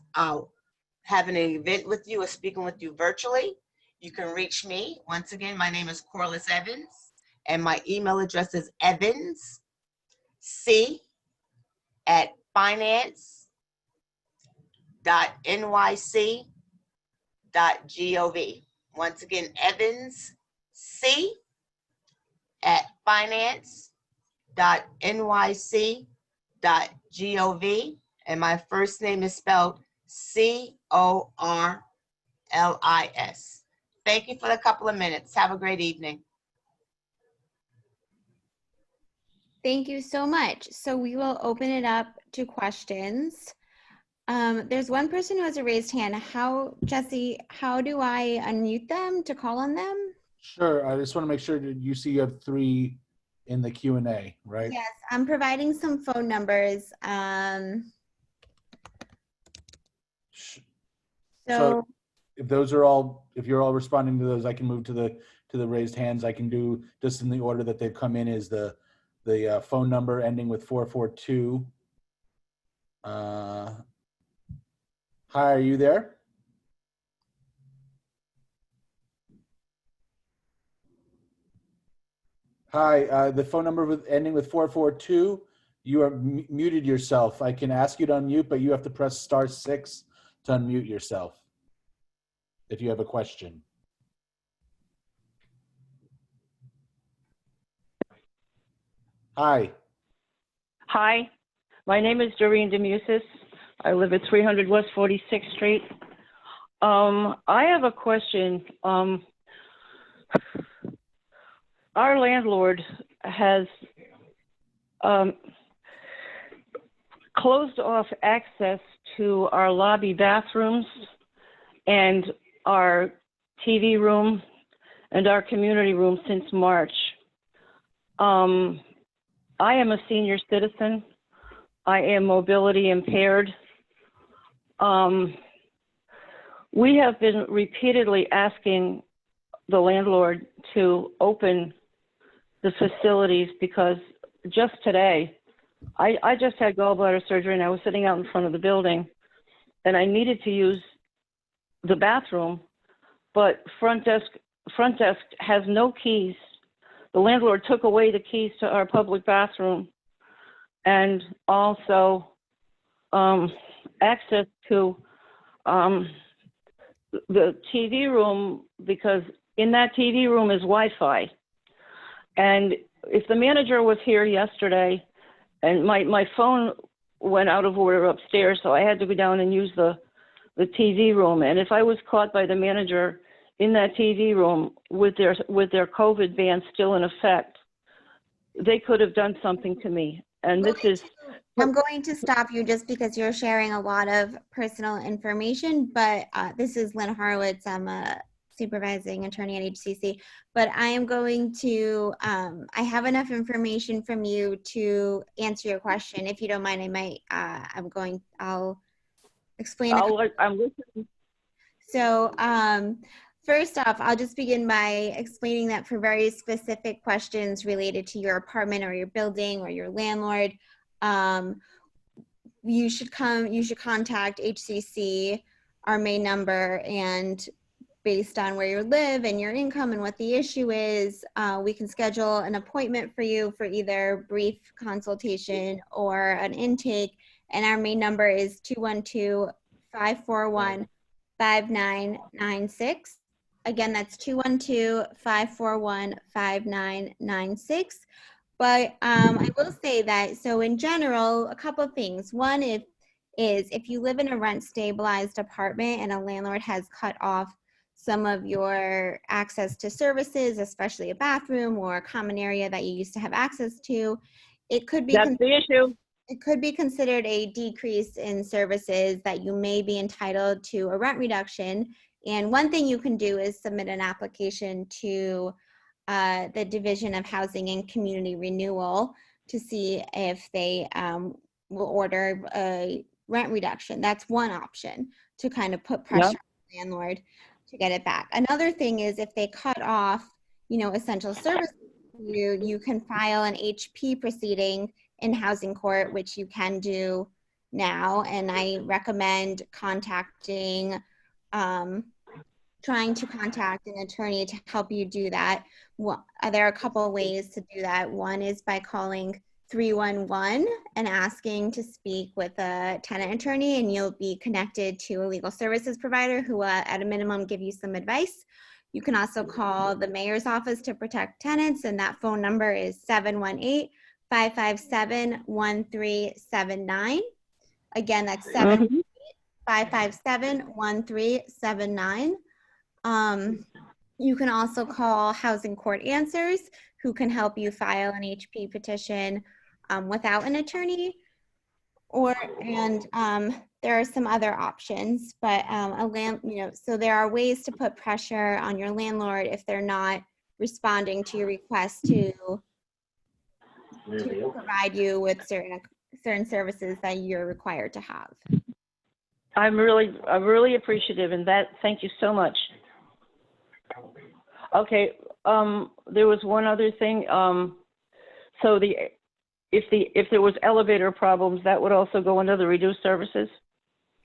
having an event with you or speaking with you virtually, you can reach me. Once again, my name is Corliss Evans, and my email address is evansc@finance.nyc.gov. Once again, evansc@finance.nyc.gov. And my first name is spelled Corlis. Thank you for a couple of minutes. Have a great evening. Thank you so much. So we will open it up to questions. There's one person who has a raised hand. Jesse, how do I unmute them to call on them? Sure. I just want to make sure that you see you have 3 in the Q&A, right? Yes, I'm providing some phone numbers. So if those are all, if you're all responding to those, I can move to the raised hands. I can do just in the order that they've come in is the phone number ending with 442. Hi, are you there? Hi, the phone number ending with 442. You are muted yourself. I can ask you to unmute, but you have to press *6 to unmute yourself if you have a question. Hi. Hi, my name is Doreen Demusis. I live at 300 West 46th Street. I have a question. Our landlord has closed off access to our lobby bathrooms and our TV room and our community room since March. I am a senior citizen. I am mobility impaired. We have been repeatedly asking the landlord to open the facilities because just today, I just had gallbladder surgery and I was sitting out in front of the building and I needed to use the bathroom, but front desk has no keys. The landlord took away the keys to our public bathroom and also access to the TV room, because in that TV room is Wi-Fi. And if the manager was here yesterday and my phone went out of order upstairs, so I had to go down and use the TV room. And if I was caught by the manager in that TV room with their COVID ban still in effect, they could have done something to me. And this is... I'm going to stop you just because you're sharing a lot of personal information, but this is Lynn Horowitz. I'm a supervising attorney at HCC, but I am going to, I have enough information from you to answer your question. If you don't mind, I might, I'll explain. I'm listening. So first off, I'll just begin by explaining that for very specific questions related to your apartment or your building or your landlord, you should contact HCC, our main number, and based on where you live and your income and what the issue is, we can schedule an appointment for you for either brief consultation or an intake. And our main number is 212-541-5996. Again, that's 212-541-5996. But I will say that, so in general, a couple of things. One is if you live in a rent stabilized apartment and a landlord has cut off some of your access to services, especially a bathroom or a common area that you used to have access to, it could be That's the issue. It could be considered a decrease in services that you may be entitled to a rent reduction. And one thing you can do is submit an application to the Division of Housing and Community Renewal to see if they will order a rent reduction. That's one option to kind of put pressure on the landlord to get it back. Another thing is if they cut off, essential services, you can file an HP proceeding in housing court, which you can do now. And I recommend trying to contact an attorney to help you do that. There are a couple of ways to do that. One is by calling 311 and asking to speak with a tenant attorney, and you'll be connected to a legal services provider who will at a minimum give you some advice. You can also call the mayor's office to protect tenants, and that phone number is 718-557-1379. Again, that's 718-557-1379. You can also call Housing Court Answers, who can help you file an HP petition without an attorney. There are some other options, but so there are ways to put pressure on your landlord if they're not responding to your request to provide you with certain services that you're required to have. I'm really appreciative, and thank you so much. Okay, there was one other thing. So if there was elevator problems, that would also go under the reduced services?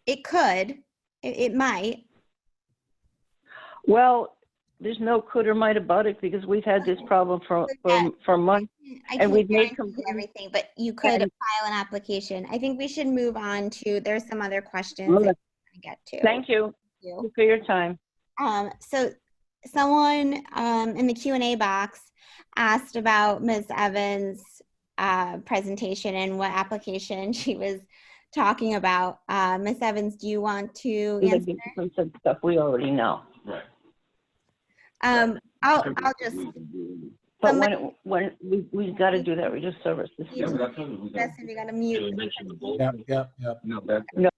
It could. It might. Well, there's no could or might about it because we've had this problem for months, and we've made everything. But you could file an application. I think we should move on to. There's some other questions that I want to get to. Thank you. Thank you for your time. So someone in the Q&A box asked about Ms. Evans' presentation and what application she was talking about. Ms. Evans, do you want to answer? Some stuff we already know. Right. I'll just. But when we've got to do that reduced services. Yeah, we got to mute. Yep. No, that's No.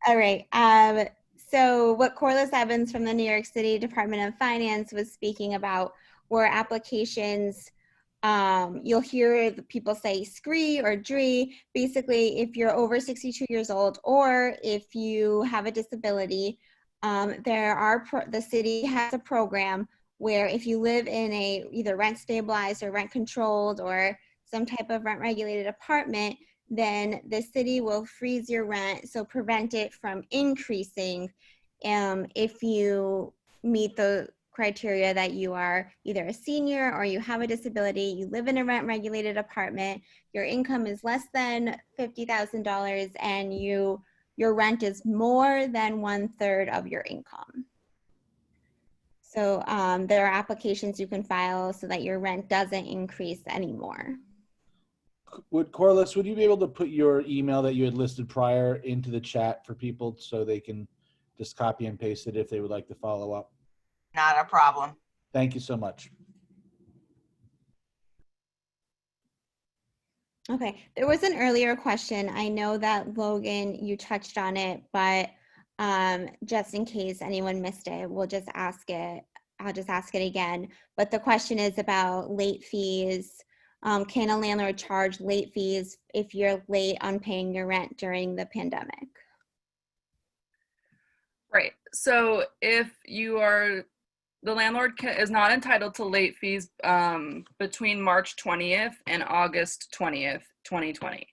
All right. So what Corliss Evans from the New York City Department of Finance was speaking about were applications You'll hear the people say scree or dree. Basically, if you're over 62 years old or if you have a disability, the city has a program where if you live in a either rent stabilized or rent controlled or some type of rent regulated apartment, then the city will freeze your rent, so prevent it from increasing if you meet the criteria that you are either a senior or you have a disability, you live in a rent regulated apartment, your income is less than $50,000, and your rent is more than 1/3 of your income. So there are applications you can file so that your rent doesn't increase anymore. Corliss, would you be able to put your email that you had listed prior into the chat for people so they can just copy and paste it if they would like to follow up? Not a problem. Thank you so much. Okay, there was an earlier question. I know that Logan, you touched on it, but just in case anyone missed it, we'll just ask it. I'll just ask it again. But the question is about late fees. Can a landlord charge late fees if you're late on paying your rent during the pandemic? Right. So if you are, the landlord is not entitled to late fees between March 20th and August 20th, 2020.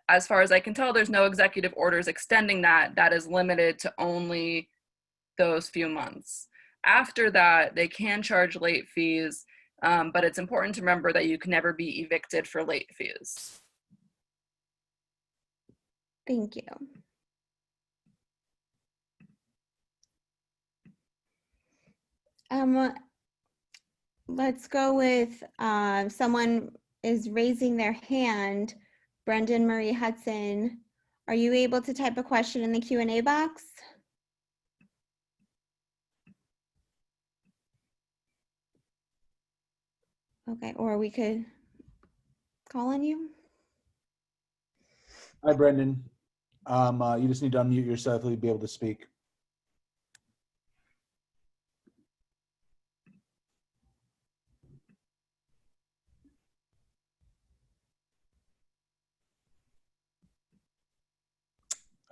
As far as I can tell, there's no executive orders extending that. That is limited to only those few months. After that, they can charge late fees, but it's important to remember that you can never be evicted for late fees. Thank you. Let's go with someone is raising their hand. Brendan Marie Hudson, are you able to type a question in the Q&A box? Okay, or we could call on you. Hi, Brendan. You just need to unmute yourself to be able to speak.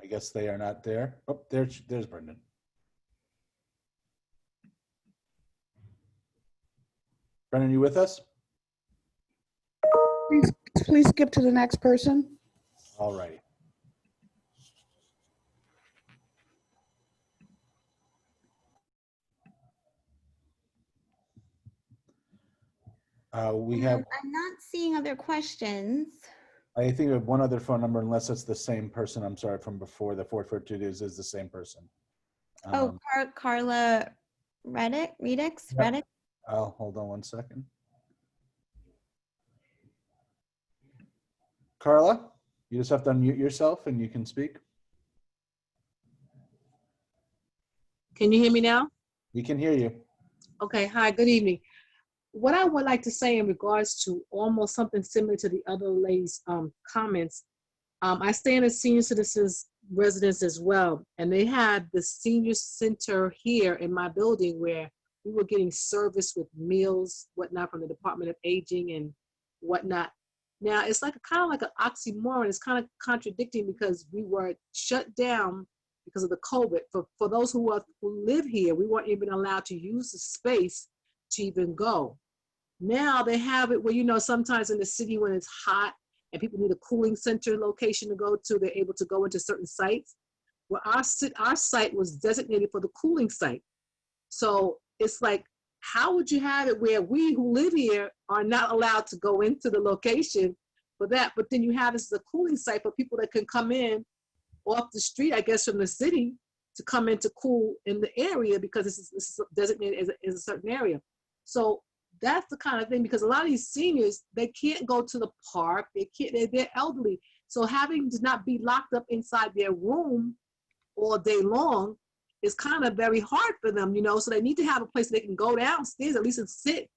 I guess they are not there. Oh, there's Brendan. Brendan, you with us? Please skip to the next person. All righty. We have. I'm not seeing other questions. I think we have one other phone number, unless it's the same person. I'm sorry, from before. The 442 is the same person. Carla Reddick. Yep. Oh, hold on one second. Carla, you just have to unmute yourself and you can speak. Can you hear me now? We can hear you. Okay, hi, good evening. What I would like to say in regards to almost something similar to the other lady's comments, I stay in a senior citizens residence as well, and they had the senior center here in my building where we were getting service with meals, whatnot, from the Department of Aging and whatnot. Now, it's like kind of like an oxymoron. It's kind of contradicting because we were shut down because of the COVID. For those who live here, we weren't even allowed to use the space to even go. Now they have it where, you know, sometimes in the city when it's hot and people need a cooling center location to go to, they're able to go into certain sites. Well, our site was designated for the cooling site. So it's like, how would you have it where we who live here are not allowed to go into the location for that, but then you have this as a cooling site for people that can come in off the street, I guess, from the city to come in to cool in the area because this is designated as a certain area. So that's the kind of thing, because a lot of these seniors, they can't go to the park, they're elderly. So having to not be locked up inside their room all day long is kind of very hard for them, you know, so they need to have a place they can go downstairs at least and sit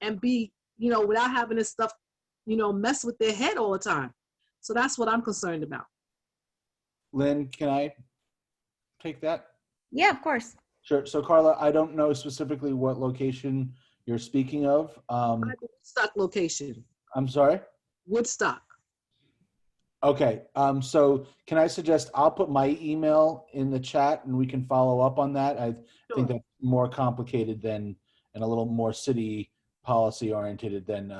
and be, you know, without having this stuff, you know, mess with their head all the time. So that's what I'm concerned about. Lynn, can I take that? Yeah, of course. Sure. So Carla, I don't know specifically what location you're speaking of. Woodstock location. I'm sorry? Woodstock. Okay, so can I suggest I'll put my email in the chat and we can follow up on that. I think that's more complicated than, and a little more city policy oriented than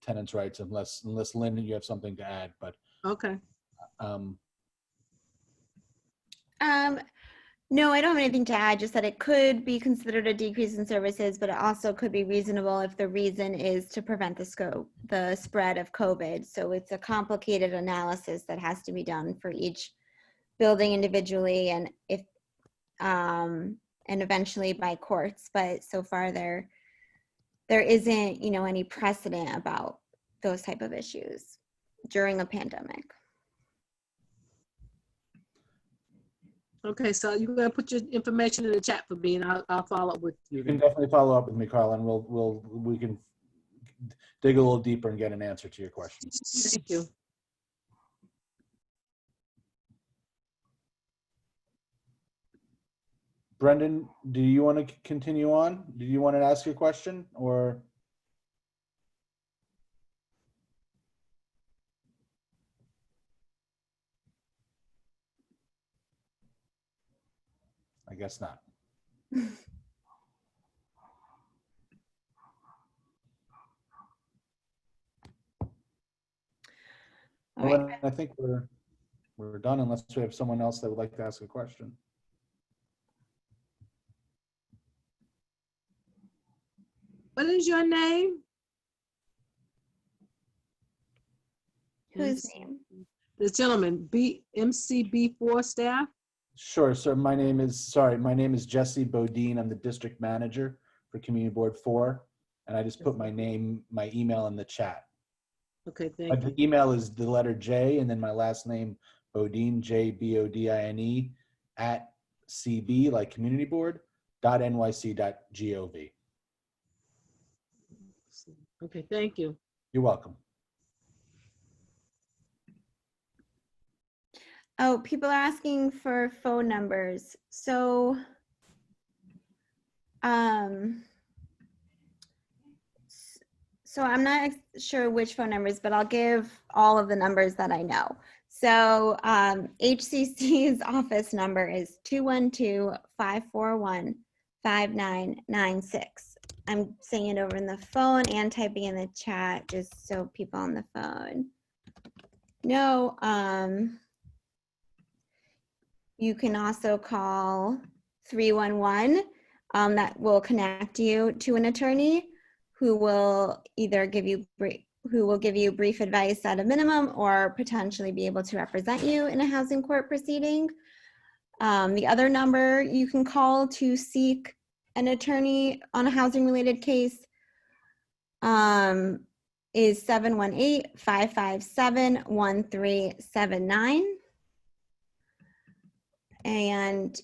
tenants' rights, unless Lynn, you have something to add, but. Okay. No, I don't have anything to add, just that it could be considered a decrease in services, but it also could be reasonable if the reason is to prevent the spread of COVID. So it's a complicated analysis that has to be done for each building individually and if and eventually by courts. But so far there isn't, any precedent about those type of issues during a pandemic. Okay, so you're gonna put your information in the chat for me, and I'll follow up with you. You can definitely follow up with me, Carla, and we can dig a little deeper and get an answer to your question. Thank you. Brendan, do you want to continue on? Do you want to ask your question, or? I guess not. Well, then I think we're done unless we have someone else that would like to ask a question. What is your name? Whose name? This gentleman, MCB4 staff. Sure, sir. My name is Jesse Bodine. I'm the district manager for Community Board 4, and I just put my email in the chat. Okay, thank you. The email is the letter J and then my last name, Bodine, JBODINE, @CB, like community board, .nyc.gov. Okay, thank you. You're welcome. Oh, people are asking for phone numbers. So, so I'm not sure which phone numbers, but I'll give all of the numbers that I know. So HCC's office number is 212-541-5996. I'm saying it over in the phone and typing in the chat just so people on the phone know. You can also call 311 that will connect you to an attorney who will either give you brief advice at a minimum or potentially be able to represent you in a housing court proceeding. The other number you can call to seek an attorney on a housing related case is 718-557-1379. And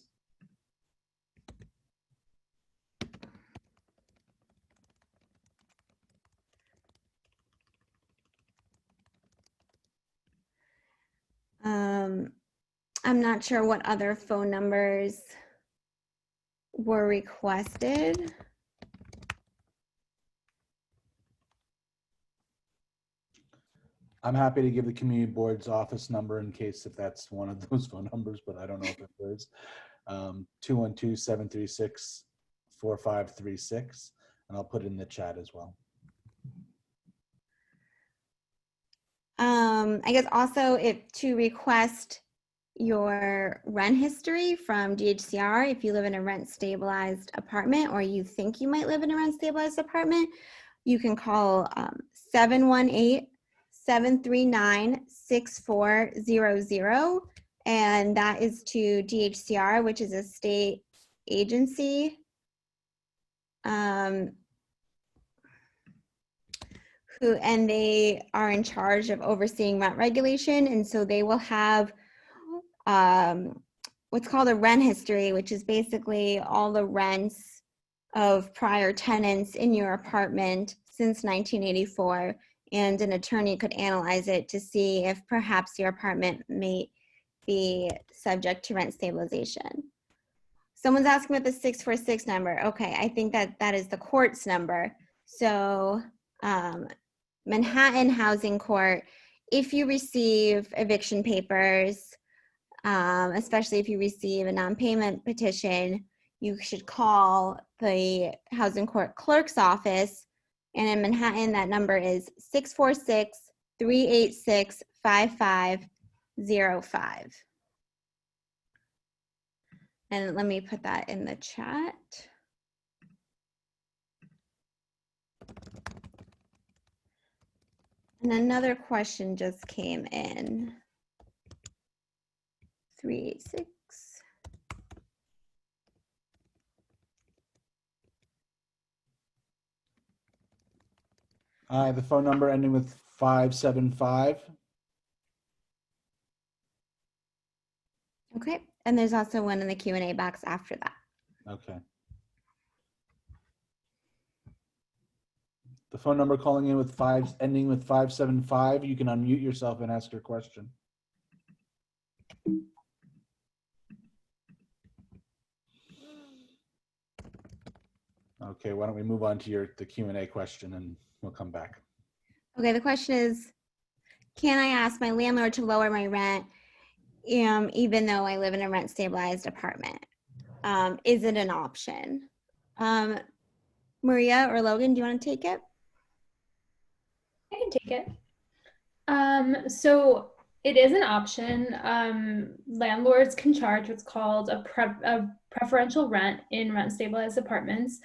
I'm not sure what other phone numbers were requested. I'm happy to give the community board's office number in case if that's one of those phone numbers, but I don't know if it is. 212-736-4536, and I'll put it in the chat as well. I guess also to request your rent history from DHCR if you live in a rent stabilized apartment or you think you might live in a rent stabilized apartment, you can call 718-739-6400, and that is to DHCR, which is a state agency. And they are in charge of overseeing rent regulation, and so they will have what's called a rent history, which is basically all the rents of prior tenants in your apartment since 1984, and an attorney could analyze it to see if perhaps your apartment may be subject to rent stabilization. Someone's asking about the 646 number. Okay, I think that is the court's number. So Manhattan Housing Court, if you receive eviction papers, especially if you receive a non-payment petition, you should call the housing court clerk's office. And in Manhattan, that number is 646-386-5505. And let me put that in the chat. And another question just came in. 386. I have the phone number ending with 575. Okay, and there's also one in the Q&A box after that. Okay. The phone number calling in with ending with 575, you can unmute yourself and ask your question. Okay, why don't we move on to the Q&A question and we'll come back. Okay, the question is, can I ask my landlord to lower my rent even though I live in a rent stabilized apartment? Is it an option? Maria or Logan, do you want to take it? I can take it. So it is an option. Landlords can charge what's called a preferential rent in rent stabilized apartments.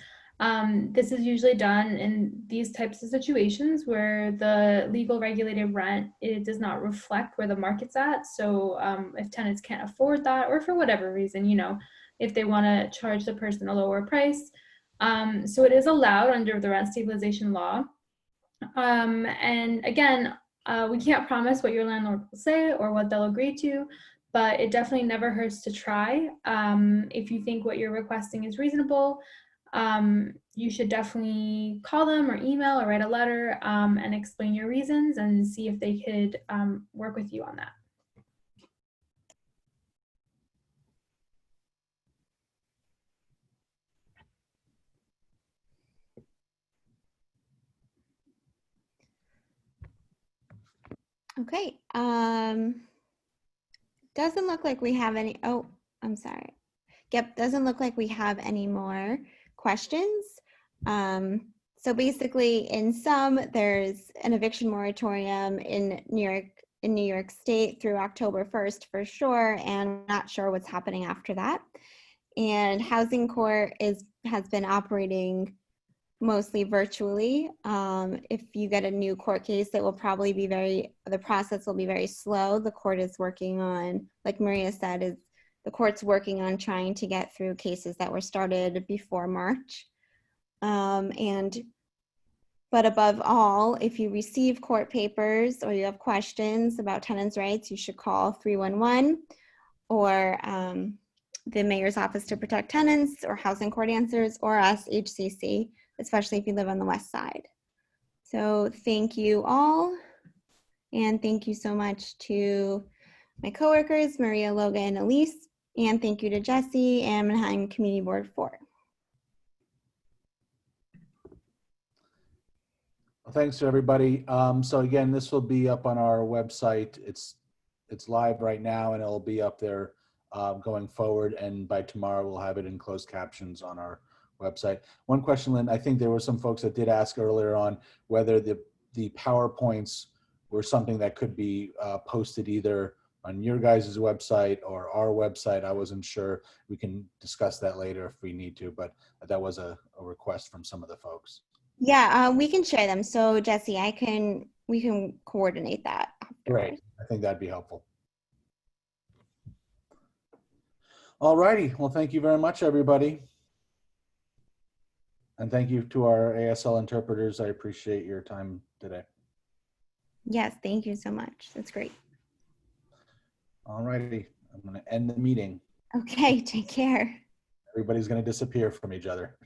This is usually done in these types of situations where the legal regulated rent, it does not reflect where the market's at. So if tenants can't afford that, or for whatever reason, you know, if they want to charge the person a lower price. So it is allowed under the rent stabilization law. And again, we can't promise what your landlord will say or what they'll agree to, but it definitely never hurts to try. If you think what you're requesting is reasonable, you should definitely call them or email or write a letter and explain your reasons and see if they could work with you on that. Okay. Doesn't look like we have any. Oh, I'm sorry. Yep, doesn't look like we have any more questions. So basically, in sum, there's an eviction moratorium in New York State through October 1st for sure, and we're not sure what's happening after that. And housing court has been operating mostly virtually. If you get a new court case, it will probably be the process will be very slow. The court is working on, like Maria said, the court's working on trying to get through cases that were started before March. But above all, if you receive court papers or you have questions about tenants' rights, you should call 311 or the Mayor's Office to Protect Tenants or Housing Court Answers or us, HCC, especially if you live on the West Side. So thank you all. And thank you so much to my coworkers, Maria, Logan, and Elise. And thank you to Jesse and Manhattan Community Board 4. Well, thanks to everybody. So again, this will be up on our website. It's live right now and it'll be up there going forward. And by tomorrow, we'll have it in closed captions on our website. One question, Lynn, I think there were some folks that did ask earlier on whether the PowerPoints were something that could be posted either on your guys' website or our website. I wasn't sure. We can discuss that later if we need to, but that was a request from some of the folks. Yeah, we can share them. So Jesse, we can coordinate that afterwards. Great. I think that'd be helpful. All righty. Well, thank you very much, everybody. And thank you to our ASL interpreters. I appreciate your time today. Yes, thank you so much. That's great. All righty. I'm going to end the meeting. Okay, take care. Everybody's going to disappear from each other.